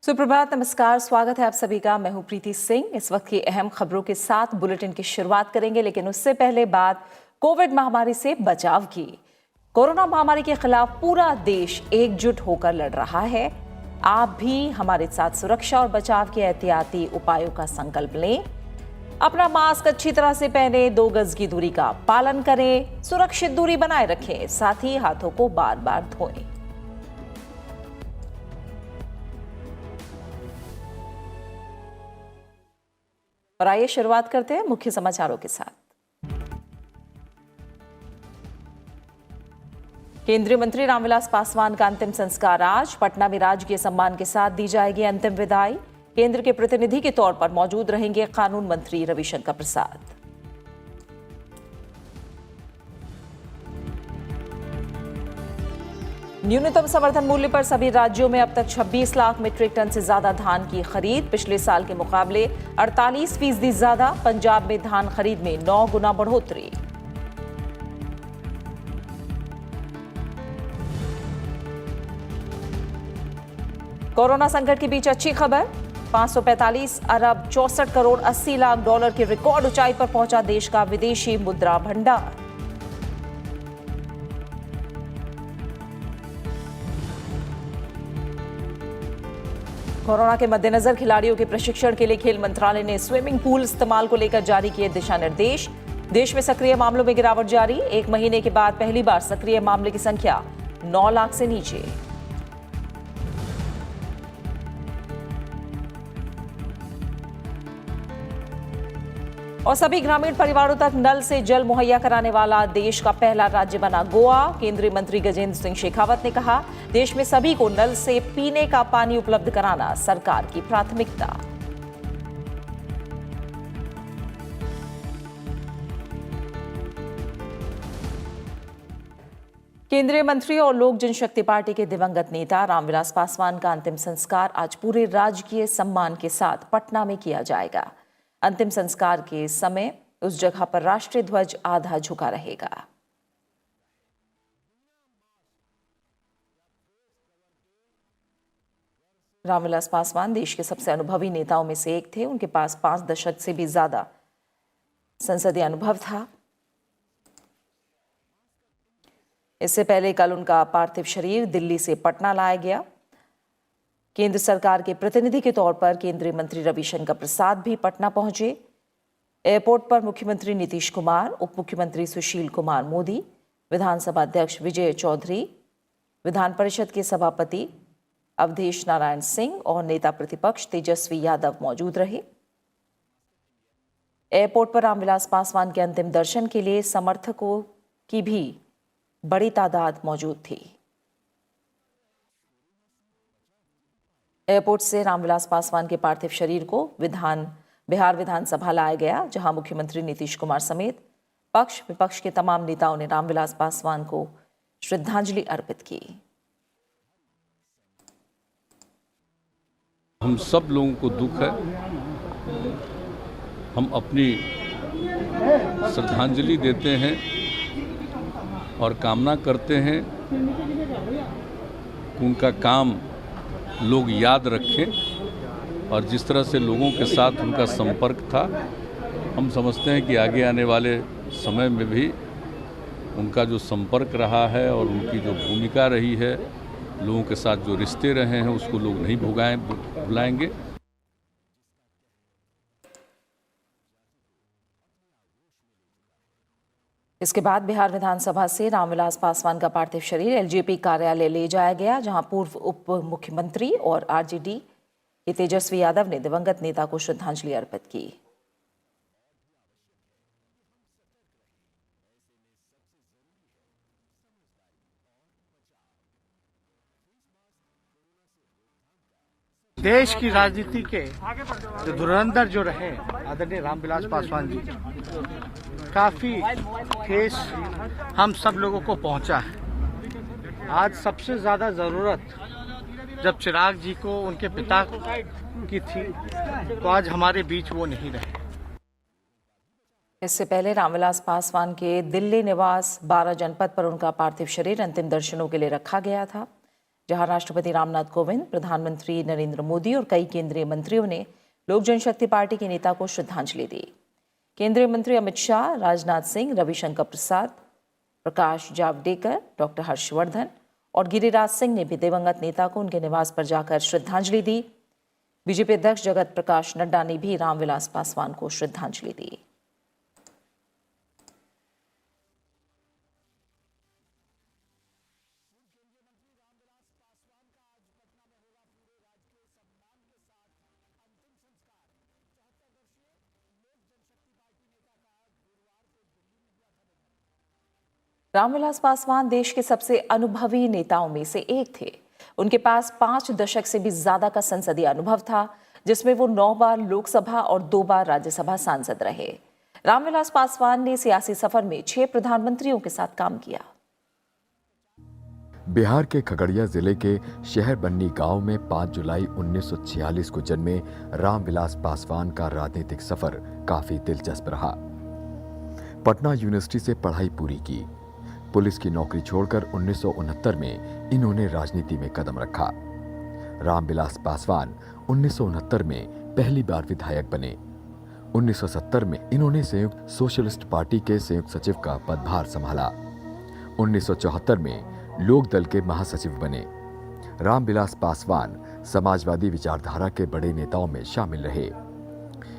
सुप्रभात, नमस्कार, स्वागत है आप सभी का। मैं हूं प्रीति सिंह। इस वक्त की अहम खबरों के साथ बुलेटिन की शुरुआत करेंगे, लेकिन उससे पहले बात कोविड महामारी से बचाव की। कोरोना महामारी के खिलाफ पूरा देश एकजुट होकर लड़ रहा है। आप भी हमारे साथ सुरक्षा और बचाव के एहतियाती उपायों का संकल्प लें। अपना मास्क अच्छी तरह से पहने, 2 गज की दूरी का पालन करें, सुरक्षित दूरी बनाए रखें, साथ ही हाथों को बार बार धोएं। और आइए शुरुआत करते हैं मुख्य समाचारों के साथ। केंद्रीय मंत्री रामविलास पासवान का अंतिम संस्कार आज पटना में राजकीय सम्मान के साथ दी जाएगी अंतिम विदाई। केंद्र के प्रतिनिधि के तौर पर मौजूद रहेंगे कानून मंत्री रविशंकर प्रसाद। न्यूनतम समर्थन मूल्य पर सभी राज्यों में अब तक 26 लाख मीट्रिक टन से ज्यादा धान की खरीद, पिछले साल के मुकाबले 48% ज्यादा। पंजाब में धान खरीद में 9 गुना बढ़ोतरी। कोरोना संकट के बीच अच्छी खबर, 545 अरब 64 करोड़ 80 लाख डॉलर की रिकॉर्ड ऊंचाई पर पहुंचा देश का विदेशी मुद्रा भंडार। कोरोना के मद्देनजर खिलाड़ियों के प्रशिक्षण के लिए खेल मंत्रालय ने स्विमिंग पूल इस्तेमाल को लेकर जारी किए दिशा निर्देश। देश में सक्रिय मामलों में गिरावट जारी, 1 महीने के बाद पहली बार सक्रिय मामले की संख्या 9 लाख से नीचे। और सभी ग्रामीण परिवारों तक नल से जल मुहैया कराने वाला देश का पहला राज्य बना गोवा। केंद्रीय मंत्री गजेंद्र सिंह शेखावत ने कहा, देश में सभी को नल से पीने का पानी उपलब्ध कराना सरकार की प्राथमिकता। केंद्रीय मंत्री और लोक जनशक्ति पार्टी के दिवंगत नेता रामविलास पासवान का अंतिम संस्कार आज पूरे राजकीय सम्मान के साथ पटना में किया जाएगा। अंतिम संस्कार के समय उस जगह पर राष्ट्रीय ध्वज आधा झुका रहेगा। रामविलास पासवान देश के सबसे अनुभवी नेताओं में से एक थे। उनके पास 5 दशक से भी ज्यादा संसदीय अनुभव था। इससे पहले कल उनका पार्थिव शरीर दिल्ली से पटना लाया गया। केंद्र सरकार के प्रतिनिधि के तौर पर केंद्रीय मंत्री रविशंकर प्रसाद भी पटना पहुंचे। एयरपोर्ट पर मुख्यमंत्री नीतीश कुमार, उप मुख्यमंत्री सुशील कुमार मोदी, विधानसभा अध्यक्ष विजय चौधरी, विधान परिषद के सभापति अवधेश नारायण सिंह और नेता प्रतिपक्ष तेजस्वी यादव मौजूद रहे। एयरपोर्ट पर रामविलास पासवान के अंतिम दर्शन के लिए समर्थकों की भी बड़ी तादाद मौजूद थी। एयरपोर्ट से रामविलास पासवान के पार्थिव शरीर को बिहार विधानसभा लाया गया, जहां मुख्यमंत्री नीतीश कुमार समेत पक्ष विपक्ष के तमाम नेताओं ने रामविलास पासवान को श्रद्धांजलि अर्पित की। हम सब लोगों को दुख है। हम अपनी श्रद्धांजलि देते हैं और कामना करते हैं कि उनका काम लोग याद रखें और जिस तरह से लोगों के साथ उनका संपर्क था, हम समझते हैं कि आगे आने वाले समय में भी उनका जो संपर्क रहा है और उनकी जो भूमिका रही है, लोगों के साथ जो रिश्ते रहे हैं, उसको लोग नहीं भुलाएंगे। इसके बाद बिहार विधानसभा से रामविलास पासवान का पार्थिव शरीर एलजेपी कार्यालय ले जाया गया, जहां पूर्व उप मुख्यमंत्री और आरजेडी के तेजस्वी यादव ने दिवंगत नेता को श्रद्धांजलि अर्पित की। देश की राजनीति के जो धुरंधर जो रहे आदरणीय रामविलास पासवान जी, काफी केस हम सब लोगों को पहुंचा है। आज सबसे ज्यादा जरूरत जब चिराग जी को उनके पिता की थी, तो आज हमारे बीच वो नहीं रहे। इससे पहले रामविलास पासवान के दिल्ली निवास 12 जनपद पर उनका पार्थिव शरीर अंतिम दर्शनों के लिए रखा गया था, जहां राष्ट्रपति रामनाथ कोविंद, प्रधानमंत्री नरेंद्र मोदी और कई केंद्रीय मंत्रियों ने लोक जनशक्ति पार्टी के नेता को श्रद्धांजलि दी। केंद्रीय मंत्री अमित शाह, राजनाथ सिंह, रविशंकर प्रसाद, प्रकाश जावड़ेकर, डॉक्टर हर्षवर्धन और गिरिराज सिंह ने भी दिवंगत नेता को उनके निवास पर जाकर श्रद्धांजलि दी। बीजेपी अध्यक्ष जगत प्रकाश नड्डा ने भी रामविलास पासवान को श्रद्धांजलि दी। रामविलास पासवान देश के सबसे अनुभवी नेताओं में से एक थे। उनके पास 5 दशक से भी ज्यादा का संसदीय अनुभव था, जिसमें वो 9 बार लोकसभा और 2 बार राज्यसभा सांसद रहे। रामविलास पासवान ने सियासी सफर में 6 प्रधानमंत्रियों के साथ काम किया। बिहार के खगड़िया जिले के शहर बन्नी गांव में 5 जुलाई 1946 को जन्मे रामविलास पासवान का राजनीतिक सफर काफी दिलचस्प रहा। पटना यूनिवर्सिटी से पढ़ाई पूरी की। पुलिस की नौकरी छोड़कर 1969 में इन्होंने राजनीति में कदम रखा। रामविलास पासवान 1969 में पहली बार विधायक बने। 1970 में इन्होंने संयुक्त सोशलिस्ट पार्टी के संयुक्त सचिव का पदभार संभाला। 1974 में लोक दल के महासचिव बने। रामविलास पासवान समाजवादी विचारधारा के बड़े नेताओं में शामिल रहे।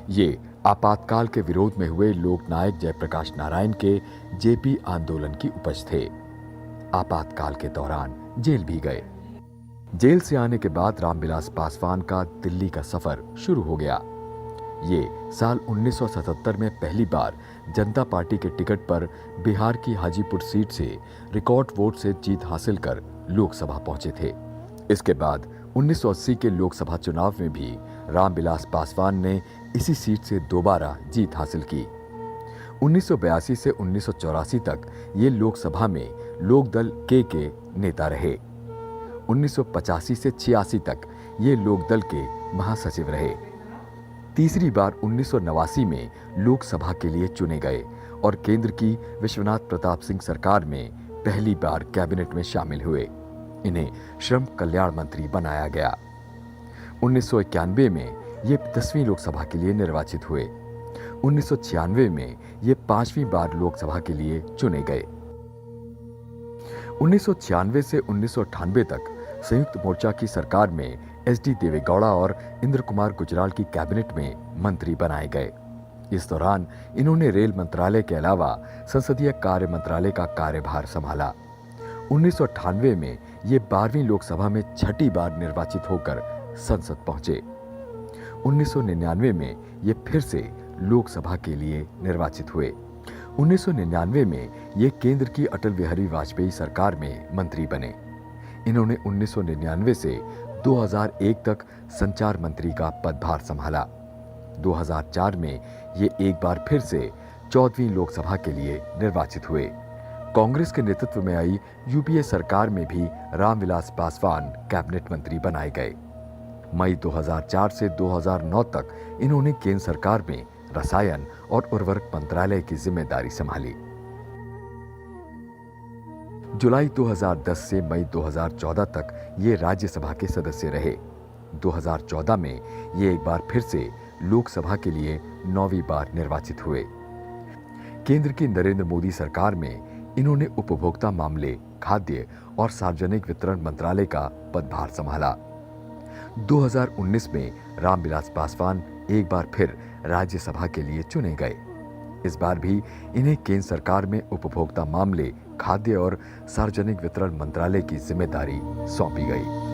ये आपातकाल के विरोध में हुए लोकनायक जयप्रकाश नारायण के जेपी आंदोलन की उपज थे। आपातकाल के दौरान जेल भी गए। जेल से आने के बाद रामविलास पासवान का दिल्ली का सफर शुरू हो गया। ये साल 1977 में पहली बार जनता पार्टी के टिकट पर बिहार की हाजीपुर सीट से रिकॉर्ड वोट से जीत हासिल कर लोकसभा पहुंचे थे। इसके बाद 1980 के लोकसभा चुनाव में भी रामविलास पासवान ने इसी सीट से दोबारा जीत हासिल की। 1982 से 1984 तक ये लोकसभा में लोकदल के नेता रहे। 1985 से 86 तक ये लोकदल के महासचिव रहे। तीसरी बार 1989 में लोकसभा के लिए चुने गए और केंद्र की विश्वनाथ प्रताप सिंह सरकार में पहली बार कैबिनेट में शामिल हुए। इन्हें श्रम कल्याण मंत्री बनाया गया। 1991 में ये 10वीं लोकसभा के लिए निर्वाचित हुए। 1996 में ये 5वीं बार लोकसभा के लिए चुने गए। 1996 से 1998 तक संयुक्त मोर्चा की सरकार में एसडी देवेगौड़ा और इंद्र कुमार गुजराल की कैबिनेट में मंत्री बनाए गए। इस दौरान इन्होंने रेल मंत्रालय के अलावा संसदीय कार्य मंत्रालय का कार्यभार संभाला। 1998 में ये 12वीं लोकसभा में 6ठी बार निर्वाचित होकर संसद पहुंचे। 1999 में ये फिर से लोकसभा के लिए निर्वाचित हुए। 1999 में ये केंद्र की अटल बिहारी वाजपेयी सरकार में मंत्री बने। इन्होंने 1999 से 2001 तक संचार मंत्री का पदभार संभाला। 2004 में ये एक बार फिर से 14वीं लोकसभा के लिए निर्वाचित हुए। कांग्रेस के नेतृत्व में आई यूपीए सरकार में भी रामविलास पासवान कैबिनेट मंत्री बनाए गए। मई 2004 से 2009 तक इन्होंने केंद्र सरकार में रसायन और उर्वरक मंत्रालय की जिम्मेदारी संभाली। जुलाई 2010 से मई 2014 तक ये राज्यसभा के सदस्य रहे। 2014 में ये एक बार फिर से लोकसभा के लिए 9वीं बार निर्वाचित हुए। केंद्र की नरेंद्र मोदी सरकार में इन्होंने उपभोक्ता मामले, खाद्य और सार्वजनिक वितरण मंत्रालय का पदभार संभाला। 2019 में रामविलास पासवान एक बार फिर राज्यसभा के लिए चुने गए। इस बार भी इन्हें केंद्र सरकार में उपभोक्ता मामले, खाद्य और सार्वजनिक वितरण मंत्रालय की जिम्मेदारी सौंपी गई।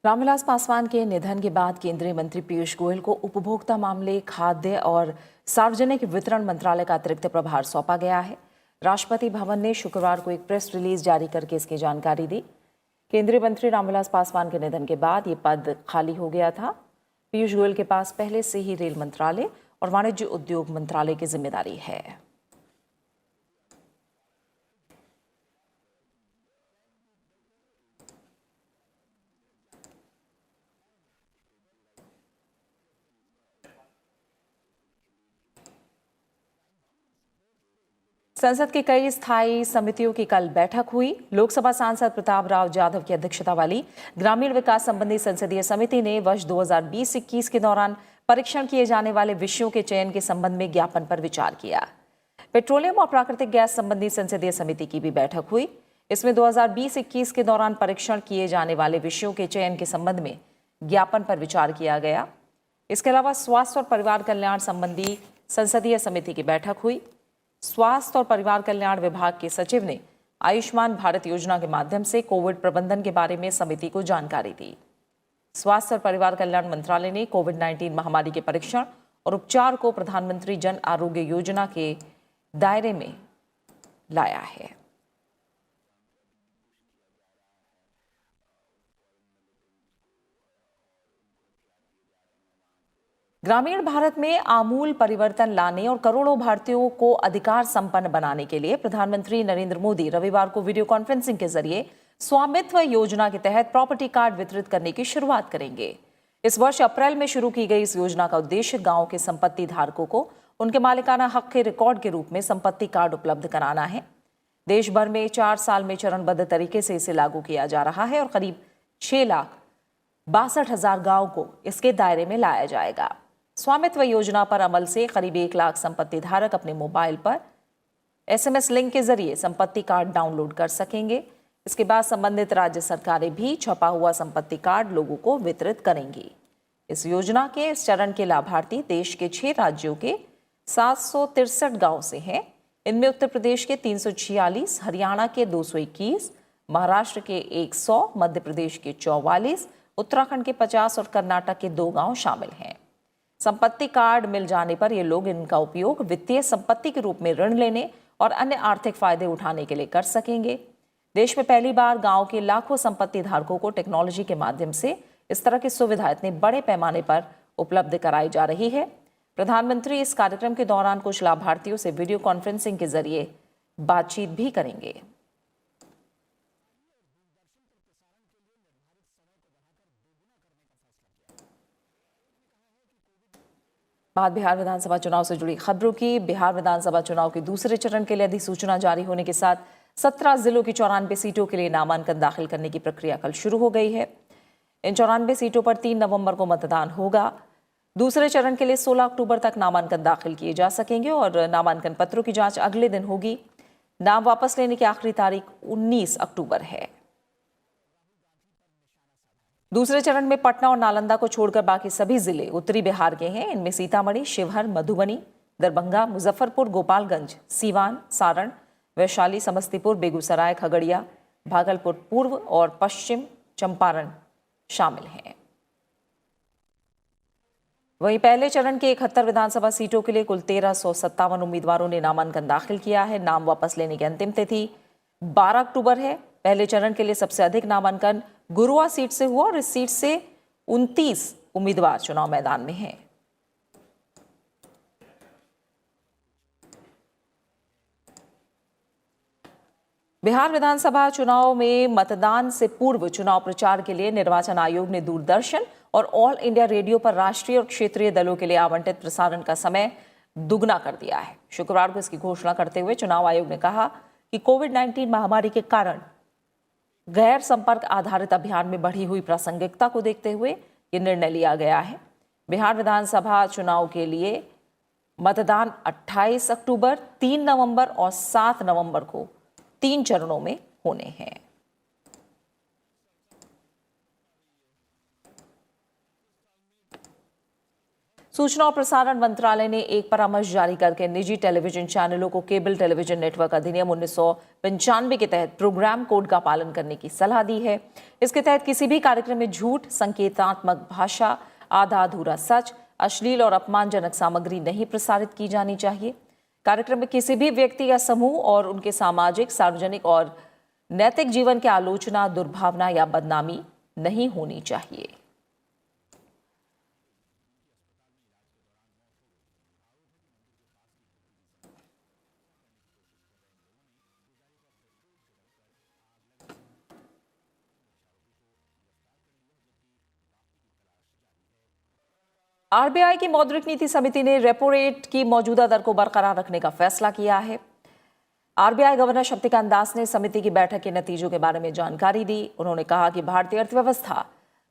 रामविलास पासवान के निधन के बाद केंद्रीय मंत्री पीयूष गोयल को उपभोक्ता मामले, खाद्य और सार्वजनिक वितरण मंत्रालय का अतिरिक्त प्रभार सौंपा गया है। राष्ट्रपति भवन ने शुक्रवार को एक प्रेस रिलीज जारी करके इसकी जानकारी दी। केंद्रीय मंत्री रामविलास पासवान के निधन के बाद ये पद खाली हो गया था। पीयूष गोयल के पास पहले से ही रेल मंत्रालय और वाणिज्य उद्योग मंत्रालय की जिम्मेदारी है। संसद की कई स्थायी समितियों की कल बैठक हुई। लोकसभा सांसद प्रताप राव जाधव की अध्यक्षता वाली ग्रामीण विकास संबंधी संसदीय समिति ने वर्ष 2020-21 के दौरान परीक्षण किए जाने वाले विषयों के चयन के संबंध में ज्ञापन पर विचार किया। पेट्रोलियम और प्राकृतिक गैस संबंधी संसदीय समिति की भी बैठक हुई। इसमें 2020-21 के दौरान परीक्षण किए जाने वाले विषयों के चयन के संबंध में ज्ञापन पर विचार किया गया। इसके अलावा स्वास्थ्य और परिवार कल्याण संबंधी संसदीय समिति की बैठक हुई। स्वास्थ्य और परिवार कल्याण विभाग के सचिव ने आयुष्मान भारत योजना के माध्यम से कोविड प्रबंधन के बारे में समिति को जानकारी दी। स्वास्थ्य और परिवार कल्याण मंत्रालय ने कोविड-19 महामारी के परीक्षण और उपचार को प्रधानमंत्री जन आरोग्य योजना के दायरे में लाया है। ग्रामीण भारत में आमूल परिवर्तन लाने और करोड़ों भारतीयों को अधिकार संपन्न बनाने के लिए प्रधानमंत्री नरेंद्र मोदी रविवार को वीडियो कॉन्फ्रेंसिंग के जरिए स्वामित्व योजना के तहत प्रॉपर्टी कार्ड वितरित करने की शुरुआत करेंगे। इस वर्ष अप्रैल में शुरू की गई इस योजना का उद्देश्य गांव के संपत्ति धारकों को उनके मालिकाना हक के रिकॉर्ड के रूप में संपत्ति कार्ड उपलब्ध कराना है। देश भर में 4 साल में चरणबद्ध तरीके से इसे लागू किया जा रहा है और करीब 6,62,000 गांव को इसके दायरे में लाया जाएगा। स्वामित्व योजना पर अमल से करीब 1 लाख संपत्ति धारक अपने मोबाइल पर SMS लिंक के जरिए संपत्ति कार्ड डाउनलोड कर सकेंगे। इसके बाद संबंधित राज्य सरकारें भी छपा हुआ संपत्ति कार्ड लोगों को वितरित करेंगी। इस योजना के इस चरण के लाभार्थी देश के 6 राज्यों के 763 गांव से हैं। इनमें उत्तर प्रदेश के 346, हरियाणा के 221, महाराष्ट्र के 100, मध्य प्रदेश के 44, उत्तराखंड के 50 और कर्नाटक के 2 गांव शामिल हैं। संपत्ति कार्ड मिल जाने पर ये लोग इनका उपयोग वित्तीय संपत्ति के रूप में ऋण लेने और अन्य आर्थिक फायदे उठाने के लिए कर सकेंगे। देश में पहली बार गांव के लाखों संपत्ति धारकों को टेक्नोलॉजी के माध्यम से इस तरह की सुविधा इतने बड़े पैमाने पर उपलब्ध कराई जा रही है। प्रधानमंत्री इस कार्यक्रम के दौरान कुछ लाभार्थियों से वीडियो कॉन्फ्रेंसिंग के जरिए बातचीत भी करेंगे। बाद बिहार विधानसभा चुनाव से जुड़ी खबरों की। बिहार विधानसभा चुनाव के दूसरे चरण के लिए अधिसूचना जारी होने के साथ 17 जिलों की 94 सीटों के लिए नामांकन दाखिल करने की प्रक्रिया कल शुरू हो गई है। इन 94 सीटों पर 3 नवंबर को मतदान होगा। दूसरे चरण के लिए 16 अक्टूबर तक नामांकन दाखिल किए जा सकेंगे और नामांकन पत्रों की जांच अगले दिन होगी। नाम वापस लेने की आखिरी तारीख 19 अक्टूबर है। दूसरे चरण में पटना और नालंदा को छोड़कर बाकी सभी जिले उत्तरी बिहार के हैं। इनमें सीतामढ़ी, शिवहर, मधुबनी, दरभंगा, मुजफ्फरपुर, गोपालगंज, सीवान, सारण, वैशाली, समस्तीपुर, बेगूसराय, खगड़िया, भागलपुर पूर्व और पश्चिम चंपारण शामिल हैं। वहीं पहले चरण के 71 विधानसभा सीटों के लिए कुल 1357 उम्मीदवारों ने नामांकन दाखिल किया है। नाम वापस लेने की अंतिम तिथि 12 अक्टूबर है। पहले चरण के लिए सबसे अधिक नामांकन गुरुआ सीट से हुआ और इस सीट से 29 उम्मीदवार चुनाव मैदान में हैं। बिहार विधानसभा चुनाव में मतदान से पूर्व चुनाव प्रचार के लिए निर्वाचन आयोग ने दूरदर्शन और ऑल इंडिया रेडियो पर राष्ट्रीय और क्षेत्रीय दलों के लिए आवंटित प्रसारण का समय दुगना कर दिया है। शुक्रवार को इसकी घोषणा करते हुए चुनाव आयोग ने कहा कि कोविड-19 महामारी के कारण गैर संपर्क आधारित अभियान में बढ़ी हुई प्रासंगिकता को देखते हुए ये निर्णय लिया गया है। बिहार विधानसभा चुनाव के लिए मतदान 28 अक्टूबर, 3 नवंबर और 7 नवंबर को 3 चरणों में होने हैं। सूचना और प्रसारण मंत्रालय ने एक परामर्श जारी करके निजी टेलीविजन चैनलों को केबल टेलीविजन नेटवर्क अधिनियम 1995 के तहत प्रोग्राम कोड का पालन करने की सलाह दी है। इसके तहत किसी भी कार्यक्रम में झूठ, संकेतात्मक भाषा, आधा अधूरा सच, अश्लील और अपमानजनक सामग्री नहीं प्रसारित की जानी चाहिए। कार्यक्रम में किसी भी व्यक्ति या समूह और उनके सामाजिक, सार्वजनिक और नैतिक जीवन की आलोचना, दुर्भावना या बदनामी नहीं होनी चाहिए। आरबीआई की मौद्रिक नीति समिति ने रेपो रेट की मौजूदा दर को बरकरार रखने का फैसला किया है। आरबीआई गवर्नर शक्तिकांत दास ने समिति की बैठक के नतीजों के बारे में जानकारी दी। उन्होंने कहा कि भारतीय अर्थव्यवस्था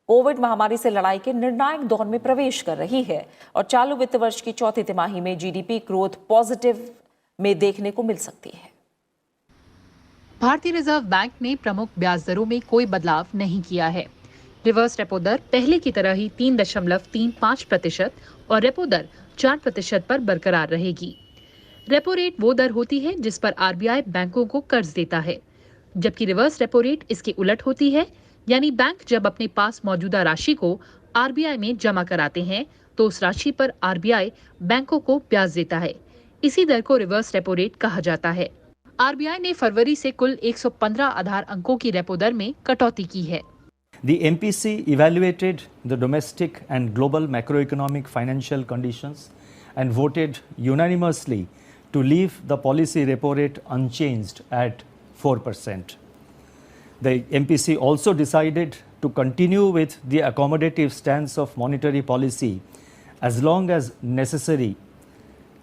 कोविड महामारी से लड़ाई के निर्णायक दौर में प्रवेश कर रही है और चालू वित्त वर्ष की चौथी तिमाही में जीडीपी ग्रोथ पॉजिटिव में देखने को मिल सकती है। भारतीय रिजर्व बैंक ने प्रमुख ब्याज दरों में कोई बदलाव नहीं किया है। रिवर्स रेपो दर पहले की तरह ही 3.35% और रेपो दर 4% पर बरकरार रहेगी। रेपो रेट वो दर होती है जिस पर आरबीआई बैंकों को कर्ज देता है, जबकि रिवर्स रेपो रेट इसके उलट होती है, यानी बैंक जब अपने पास मौजूदा राशि को आरबीआई में जमा कराते हैं तो उस राशि पर आरबीआई बैंकों को ब्याज देता है। इसी दर को रिवर्स रेपो रेट कहा जाता है। आरबीआई ने फरवरी से कुल 115 आधार अंकों की रेपो दर में कटौती की है। The MPC evaluated the domestic and global macroeconomic financial conditions and voted unanimously to leave the policy repo rate unchanged at 4%. The MPC also decided to continue with the accommodative stance of monetary policy as long as necessary,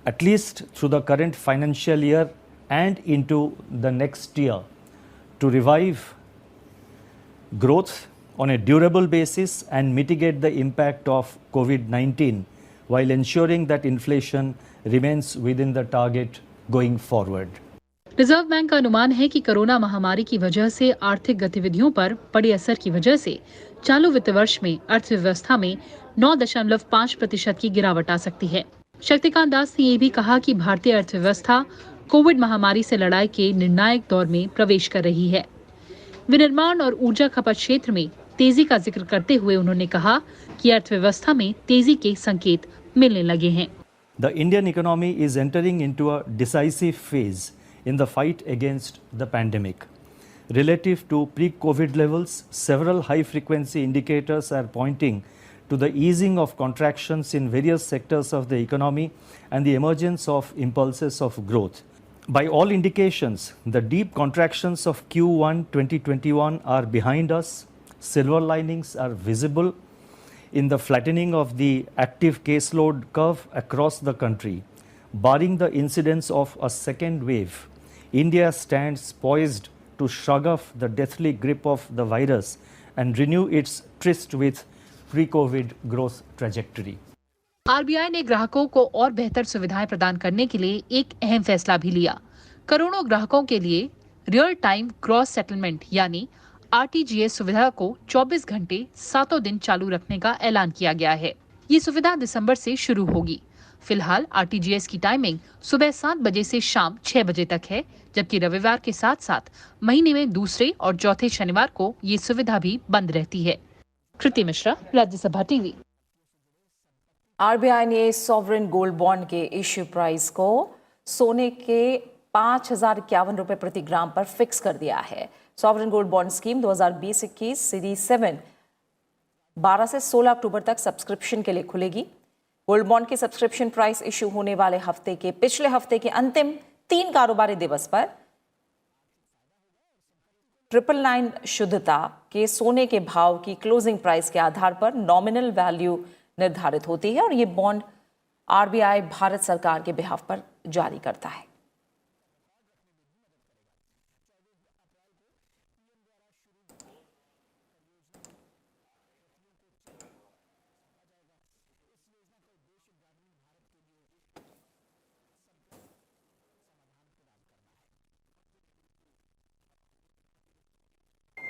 at least through the current financial year and into the next year, to revive growth on a durable basis and mitigate the impact of COVID-19 while ensuring that inflation remains within the target going forward. Reserve bank का अनुमान है कि corona महामारी की वजह से आर्थिक गतिविधियों पर पड़े असर की वजह से चालू वित्त वर्ष में अर्थव्यवस्था में 9.5% की गिरावट आ सकती है। शक्तिकांत दास ने ये भी कहा कि भारतीय अर्थव्यवस्था कोविड महामारी से लड़ाई के निर्णायक दौर में प्रवेश कर रही है। विनिर्माण और ऊर्जा खपत क्षेत्र में तेजी का जिक्र करते हुए उन्होंने कहा कि अर्थव्यवस्था में तेजी के संकेत मिलने लगे हैं। The Indian economy is entering into a decisive phase in the fight against the pandemic. Relative to pre-COVID levels, several high-frequency indicators are pointing to the easing of contractions in various sectors of the economy and the emergence of impulses of growth. By all indications, the deep contractions of Q1 2021 are behind us. Silver linings are visible in the flattening of the active caseload curve across the country. Barring the incidence of a second wave, India stands poised to shrug off the deathly grip of the virus and renew its tryst with pre-COVID growth trajectory. RBI ने ग्राहकों को और बेहतर सुविधाएं प्रदान करने के लिए एक अहम फैसला भी लिया। करोड़ों ग्राहकों के लिए रियल टाइम ग्रॉस सेटलमेंट यानी आरटीजीएस सुविधा को 24 घंटे 7 दिन चालू रखने का ऐलान किया गया है। ये सुविधा दिसंबर से शुरू होगी। फिलहाल आरटीजीएस की टाइमिंग सुबह 7 बजे से शाम 6 बजे तक है, जबकि रविवार के साथ साथ महीने में दूसरे और चौथे शनिवार को ये सुविधा भी बंद रहती है। कृति मिश्रा, राज्यसभा टीवी। आरबीआई ने सॉवरेन गोल्ड बॉन्ड के इश्यू प्राइस को सोने के 5,051 रुपए प्रति ग्राम पर फिक्स कर दिया है। Sovereign gold bond scheme 2020-21 series 7 12 से 16 अक्टूबर तक सब्सक्रिप्शन के लिए खुलेगी। गोल्ड बॉन्ड की सब्सक्रिप्शन प्राइस इश्यू होने वाले हफ्ते के पिछले हफ्ते के अंतिम 3 कारोबारी दिवस पर 999 शुद्धता के सोने के भाव की क्लोजिंग प्राइस के आधार पर नॉमिनल वैल्यू निर्धारित होती है और ये बॉन्ड आरबीआई भारत सरकार के बिहाफ पर जारी करता है।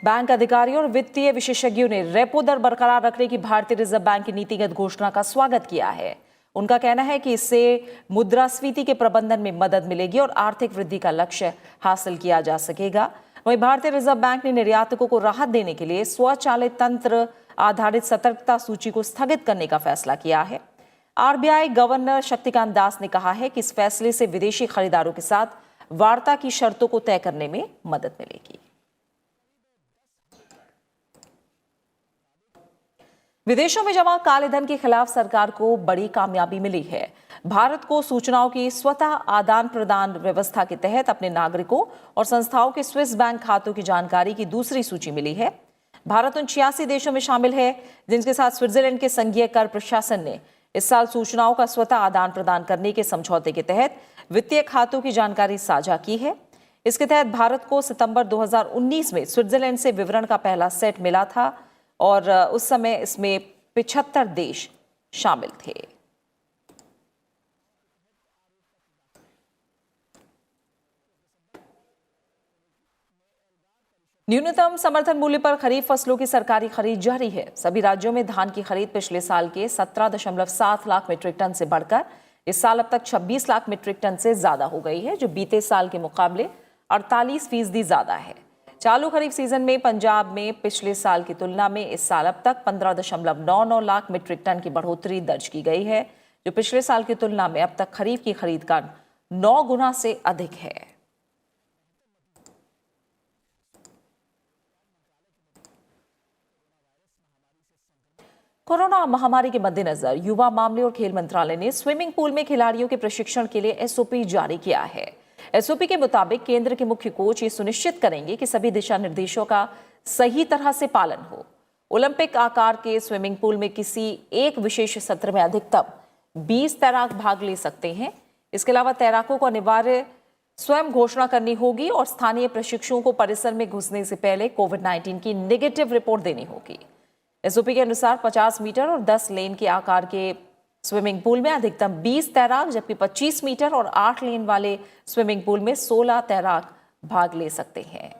बैंक अधिकारियों और वित्तीय विशेषज्ञों ने रेपो दर बरकरार रखने की भारतीय रिजर्व बैंक की नीतिगत घोषणा का स्वागत किया है। उनका कहना है कि इससे मुद्रास्फीति के प्रबंधन में मदद मिलेगी और आर्थिक वृद्धि का लक्ष्य हासिल किया जा सकेगा। वहीं भारतीय रिजर्व बैंक ने निर्यातकों को राहत देने के लिए स्वचालित तंत्र आधारित सतर्कता सूची को स्थगित करने का फैसला किया है। आरबीआई गवर्नर शक्तिकांत दास ने कहा है कि इस फैसले से विदेशी खरीदारों के साथ वार्ता की शर्तों को तय करने में मदद मिलेगी। विदेशों में जमा काले धन के खिलाफ सरकार को बड़ी कामयाबी मिली है। भारत को सूचनाओं की स्वतः आदान प्रदान व्यवस्था के तहत अपने नागरिकों और संस्थाओं के स्विस बैंक खातों की जानकारी की दूसरी सूची मिली है। भारत उन 86 देशों में शामिल है जिनके साथ स्विट्जरलैंड के संघीय कर प्रशासन ने इस साल सूचनाओं का स्वतः आदान प्रदान करने के समझौते के तहत वित्तीय खातों की जानकारी साझा की है। इसके तहत भारत को सितंबर 2019 में स्विट्जरलैंड से विवरण का पहला सेट मिला था और उस समय इसमें 75 देश शामिल थे। न्यूनतम समर्थन मूल्य पर खरीफ फसलों की सरकारी खरीद जारी है। सभी राज्यों में धान की खरीद पिछले साल के 17.7 लाख मीट्रिक टन से बढ़कर इस साल अब तक 26 लाख मीट्रिक टन से ज्यादा हो गई है, जो बीते साल के मुकाबले 48% ज्यादा है। चालू खरीफ सीजन में पंजाब में पिछले साल की तुलना में इस साल अब तक 15.99 लाख मीट्रिक टन की बढ़ोतरी दर्ज की गई है, जो पिछले साल की तुलना में अब तक खरीफ की खरीद का 9 गुना से अधिक है। कोरोना महामारी के मद्देनजर युवा मामले और खेल मंत्रालय ने स्विमिंग पूल में खिलाड़ियों के प्रशिक्षण के लिए एसओपी जारी किया है। एसओपी के मुताबिक केंद्र के मुख्य कोच ये सुनिश्चित करेंगे कि सभी दिशा निर्देशों का सही तरह से पालन हो। ओलंपिक आकार के स्विमिंग पूल में किसी एक विशेष सत्र में अधिकतम 20 तैराक भाग ले सकते हैं। इसके अलावा तैराकों को अनिवार्य स्वयं घोषणा करनी होगी और स्थानीय प्रशिक्षुओं को परिसर में घुसने से पहले कोविड-19 की नेगेटिव रिपोर्ट देनी होगी। एसओपी के अनुसार 50 मीटर और 10 लेन के आकार के स्विमिंग पूल में अधिकतम 20 तैराक, जबकि 25 मीटर और 8 लेन वाले स्विमिंग पूल में 16 तैराक भाग ले सकते हैं।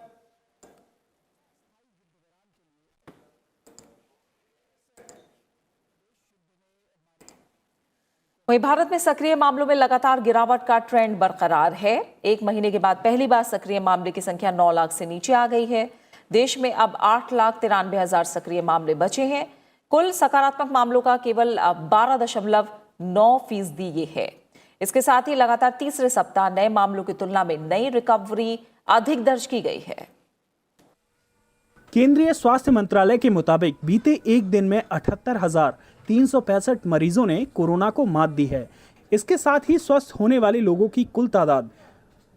वहीं भारत में सक्रिय मामलों में लगातार गिरावट का ट्रेंड बरकरार है। एक महीने के बाद पहली बार सक्रिय मामले की संख्या 9 लाख से नीचे आ गई है। देश में अब 8,93,000 सक्रिय मामले बचे हैं। कुल सकारात्मक मामलों का केवल 12.9% ये है। इसके साथ ही लगातार तीसरे सप्ताह नए मामलों की तुलना में नई रिकवरी अधिक दर्ज की गई है। केंद्रीय स्वास्थ्य मंत्रालय के मुताबिक बीते एक दिन में 78,365 मरीजों ने कोरोना को मात दी है। इसके साथ ही स्वस्थ होने वाले लोगों की कुल तादाद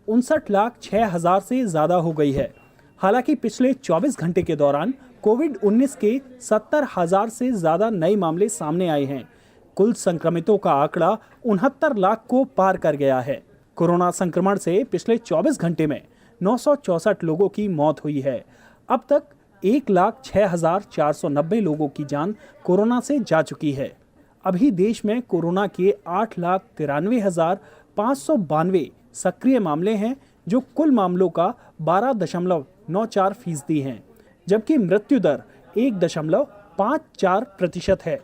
59,06,000 से ज्यादा हो गई है। हालांकि पिछले 24 घंटे के दौरान कोविड-19 के 70,000 से ज्यादा नए मामले सामने आए हैं। कुल संक्रमितों का आंकड़ा 69 लाख को पार कर गया है। कोरोना संक्रमण से पिछले 24 घंटे में 964 लोगों की मौत हुई है। अब तक 1,06,490 लोगों की जान कोरोना से जा चुकी है। अभी देश में कोरोना के 8,93,592 सक्रिय मामले हैं, जो कुल मामलों का 12.94% हैं, जबकि मृत्यु दर 1.54% है।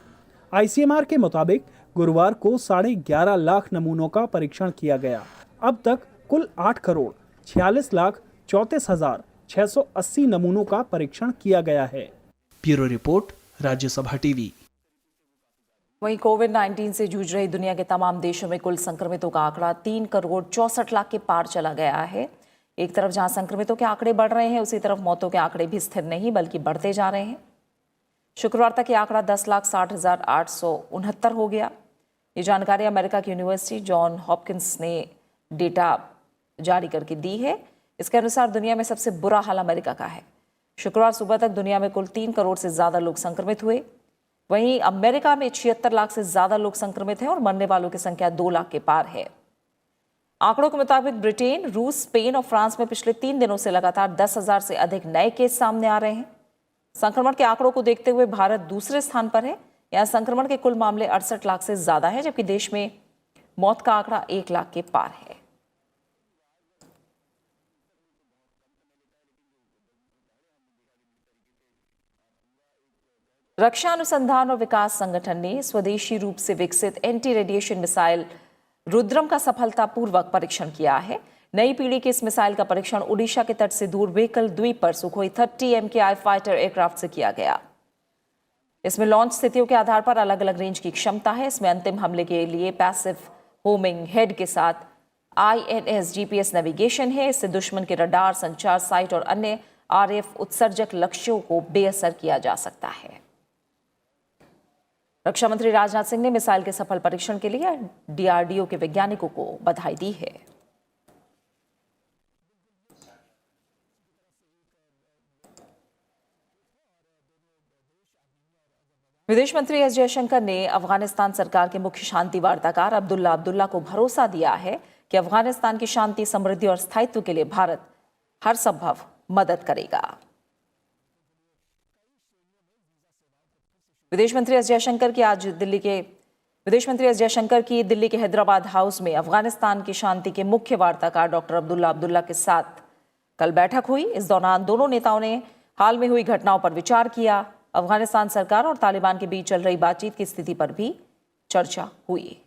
आईसीएमआर के मुताबिक गुरुवार को 11.5 लाख नमूनों का परीक्षण किया गया। अब तक कुल 8,46,34,680 नमूनों का परीक्षण किया गया है। Bureau report, Rajya Sabha TV. वहीं कोविड-19 से जूझ रही दुनिया के तमाम देशों में कुल संक्रमितों का आंकड़ा 3,64,00,000 के पार चला गया है। एक तरफ जहां संक्रमितों के आंकड़े बढ़ रहे हैं, उसी तरफ मौतों के आंकड़े भी स्थिर नहीं बल्कि बढ़ते जा रहे हैं। शुक्रवार तक ये आंकड़ा 10,60,869 हो गया। ये जानकारी अमेरिका की यूनिवर्सिटी जॉन हॉपकिंस ने डेटा जारी करके दी है। इसके अनुसार दुनिया में सबसे बुरा हाल अमेरिका का है। शुक्रवार सुबह तक दुनिया में कुल 3 करोड़ से ज्यादा लोग संक्रमित हुए। वहीं अमेरिका में 76 लाख से ज्यादा लोग संक्रमित हैं और मरने वालों की संख्या 2 लाख के पार है। आंकड़ों के मुताबिक ब्रिटेन, रूस, स्पेन और फ्रांस में पिछले 3 दिनों से लगातार 10,000 से अधिक नए केस सामने आ रहे हैं। संक्रमण के आंकड़ों को देखते हुए भारत दूसरे स्थान पर है। यहां संक्रमण के कुल मामले 68 लाख से ज्यादा है, जबकि देश में मौत का आंकड़ा 1 लाख के पार है। रक्षा अनुसंधान और विकास संगठन ने स्वदेशी रूप से विकसित एंटी रेडिएशन मिसाइल रुद्रम का सफलतापूर्वक परीक्षण किया है। नई पीढ़ी के इस मिसाइल का परीक्षण ओडिशा के तट से दूर वेकल द्वीप पर सुखोई 30 MKI फाइटर एयरक्राफ्ट से किया गया। इसमें लॉन्च स्थितियों के आधार पर अलग अलग रेंज की क्षमता है। इसमें अंतिम हमले के लिए पैसिव होमिंग हेड के साथ INS GPS नेविगेशन है। इससे दुश्मन के रडार, संचार साइट और अन्य RF उत्सर्जक लक्ष्यों को बेअसर किया जा सकता है। रक्षा मंत्री राजनाथ सिंह ने मिसाइल के सफल परीक्षण के लिए DRDO के वैज्ञानिकों को बधाई दी है। विदेश मंत्री एस जयशंकर ने अफगानिस्तान सरकार के मुख्य शांति वार्ताकार अब्दुल्ला अब्दुल्ला को भरोसा दिया है कि अफगानिस्तान की शांति, समृद्धि और स्थायित्व के लिए भारत हर संभव मदद करेगा। विदेश मंत्री एस जयशंकर की दिल्ली के हैदराबाद हाउस में अफगानिस्तान की शांति के मुख्य वार्ताकार डॉक्टर अब्दुल्ला अब्दुल्ला के साथ कल बैठक हुई। इस दौरान दोनों नेताओं ने हाल में हुई घटनाओं पर विचार किया। अफगानिस्तान सरकार और तालिबान के बीच चल रही बातचीत की स्थिति पर भी चर्चा हुई।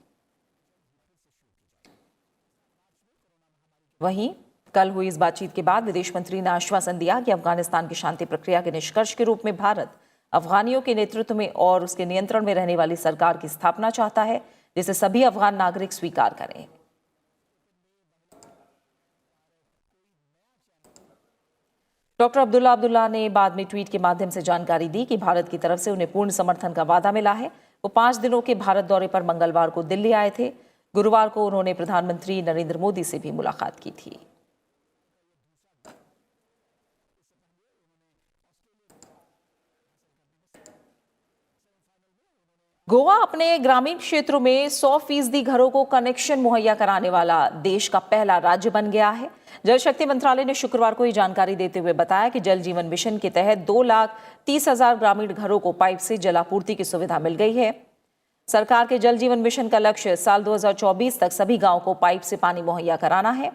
वहीं कल हुई इस बातचीत के बाद विदेश मंत्री ने आश्वासन दिया कि अफगानिस्तान की शांति प्रक्रिया के निष्कर्ष के रूप में भारत अफगानियों के नेतृत्व में और उसके नियंत्रण में रहने वाली सरकार की स्थापना चाहता है, जिसे सभी अफगान नागरिक स्वीकार करें। डॉक्टर अब्दुल्ला अब्दुल्ला ने बाद में ट्वीट के माध्यम से जानकारी दी कि भारत की तरफ से उन्हें पूर्ण समर्थन का वादा मिला है। वो 5 दिनों के भारत दौरे पर मंगलवार को दिल्ली आए थे। गुरुवार को उन्होंने प्रधानमंत्री नरेंद्र मोदी से भी मुलाकात की थी। गोवा अपने ग्रामीण क्षेत्रों में 100% घरों को कनेक्शन मुहैया कराने वाला देश का पहला राज्य बन गया है। जल शक्ति मंत्रालय ने शुक्रवार को ये जानकारी देते हुए बताया कि जल जीवन मिशन के तहत 2,30,000 ग्रामीण घरों को पाइप से जलापूर्ति की सुविधा मिल गई है। सरकार के जल जीवन मिशन का लक्ष्य साल 2024 तक सभी गांवों को पाइप से पानी मुहैया कराना है।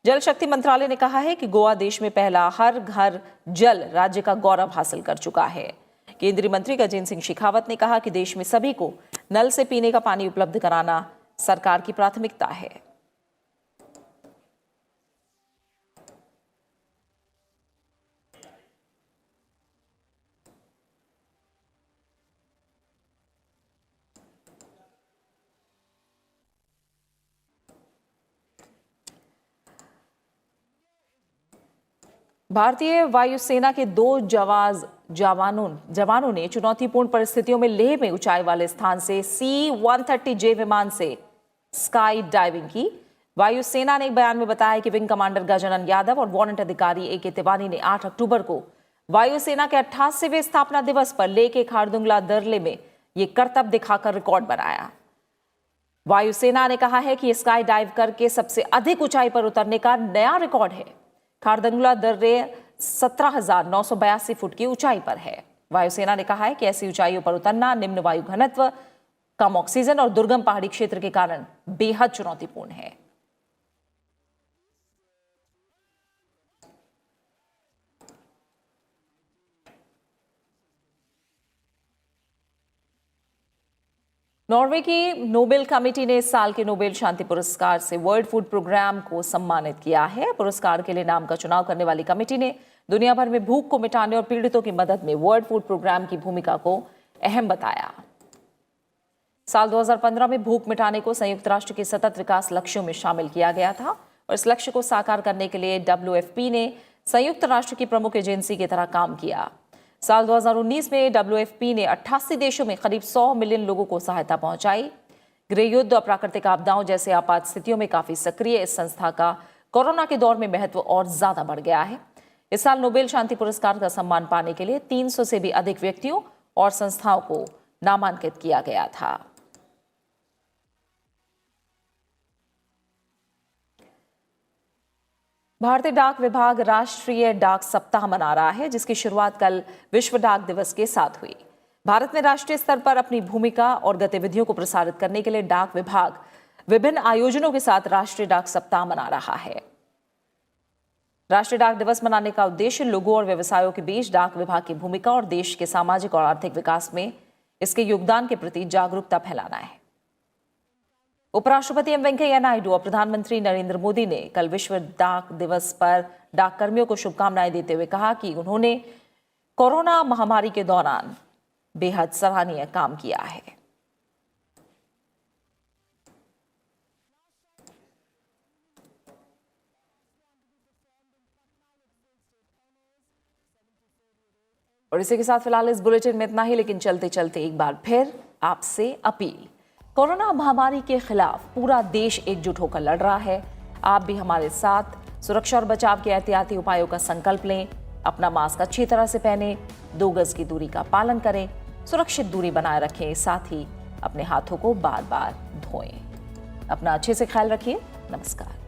जल शक्ति मंत्रालय ने कहा है कि गोवा देश में पहला हर घर जल राज्य का गौरव हासिल कर चुका है। केंद्रीय मंत्री गजेंद्र सिंह शेखावत ने कहा कि देश में सभी को नल से पीने का पानी उपलब्ध कराना सरकार की प्राथमिकता है। भारतीय वायुसेना के 2 जवानों ने चुनौतीपूर्ण परिस्थितियों में लेह में ऊंचाई वाले स्थान से C-130J विमान से स्काई डाइविंग की। वायुसेना ने एक बयान में बताया कि विंग कमांडर गजानन यादव और वारंट अधिकारी A.K. तिवारी ने 8 अक्टूबर को वायुसेना के 88वें स्थापना दिवस पर लेह के खारदुंगला दर्रे में ये करतब दिखाकर रिकॉर्ड बनाया। वायुसेना ने कहा है कि ये स्काई डाइव करके सबसे अधिक ऊंचाई पर उतरने का नया रिकॉर्ड है। खारदुंगला दर्रे 17,982 फुट की ऊंचाई पर है। वायुसेना ने कहा है कि ऐसी ऊंचाइयों पर उतरना निम्न वायु घनत्व, कम ऑक्सीजन और दुर्गम पहाड़ी क्षेत्र के कारण बेहद चुनौतीपूर्ण है। नॉर्वे की नोबेल कमेटी ने इस साल के नोबेल शांति पुरस्कार से वर्ल्ड फूड प्रोग्राम को सम्मानित किया है। पुरस्कार के लिए नाम का चुनाव करने वाली कमेटी ने दुनिया भर में भूख को मिटाने और पीड़ितों की मदद में वर्ल्ड फूड प्रोग्राम की भूमिका को अहम बताया। साल 2015 में भूख मिटाने को संयुक्त राष्ट्र के सतत विकास लक्ष्यों में शामिल किया गया था और इस लक्ष्य को साकार करने के लिए WFP ने संयुक्त राष्ट्र की प्रमुख एजेंसी की तरह काम किया। साल 2019 में WFP ने 88 देशों में करीब 100 मिलियन लोगों को सहायता पहुंचाई। गृह युद्ध और प्राकृतिक आपदाओं जैसे आपात स्थितियों में काफी सक्रिय इस संस्था का कोरोना के दौर में महत्व और ज्यादा बढ़ गया है। इस साल नोबेल शांति पुरस्कार का सम्मान पाने के लिए 300 से भी अधिक व्यक्तियों और संस्थाओं को नामांकित किया गया था। भारतीय डाक विभाग राष्ट्रीय डाक सप्ताह मना रहा है, जिसकी शुरुआत कल विश्व डाक दिवस के साथ हुई। भारत में राष्ट्रीय स्तर पर अपनी भूमिका और गतिविधियों को प्रसारित करने के लिए डाक विभाग विभिन्न आयोजनों के साथ राष्ट्रीय डाक सप्ताह मना रहा है। राष्ट्रीय डाक दिवस मनाने का उद्देश्य लोगों और व्यवसायों के बीच डाक विभाग की भूमिका और देश के सामाजिक और आर्थिक विकास में इसके योगदान के प्रति जागरूकता फैलाना है। उपराष्ट्रपति एम वेंकैया नायडू और प्रधानमंत्री नरेंद्र मोदी ने कल विश्व डाक दिवस पर डाककर्मियों को शुभकामनाएं देते हुए कहा कि उन्होंने कोरोना महामारी के दौरान बेहद सराहनीय काम किया है। और इसी के साथ फिलहाल इस बुलेटिन में इतना ही, लेकिन चलते चलते एक बार फिर आपसे अपील। कोरोना महामारी के खिलाफ पूरा देश एकजुट होकर लड़ रहा है। आप भी हमारे साथ सुरक्षा और बचाव के एहतियाती उपायों का संकल्प लें। अपना मास्क अच्छी तरह से पहनें, 2 गज की दूरी का पालन करें, सुरक्षित दूरी बनाए रखें, साथ ही अपने हाथों को बार बार धोएं। अपना अच्छे से ख्याल रखिए। नमस्कार।